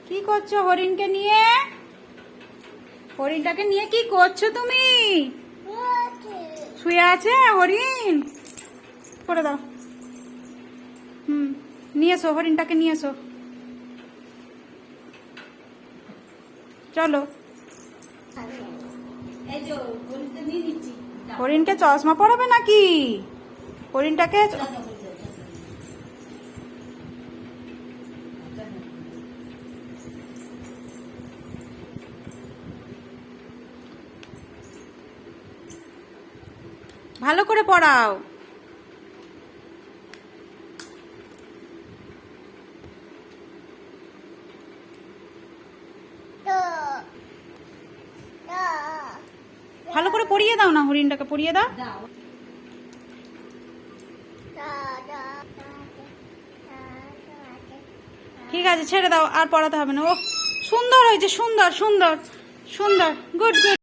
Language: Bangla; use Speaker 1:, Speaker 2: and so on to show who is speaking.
Speaker 1: কি করছো হরিণকে নিয়ে? হরিণটাকে নিয়ে কি করছো তুমি? শুয়ে আছে হরিণ, করে দাও। নিয়ে এসো হরিণটাকে, নিয়ে এসো। চলো। হরিণকে চশমা পরাবে নাকি? হরিণটাকে ভালো করে পড়াও। ভালো করে পড়িয়ে দাও না, হরিণটাকে পড়িয়ে দাও। ঠিক আছে, ছেড়ে দাও, আর পড়াতে হবে না। ও সুন্দর হয়েছে, সুন্দর সুন্দর সুন্দর, গুড গুড।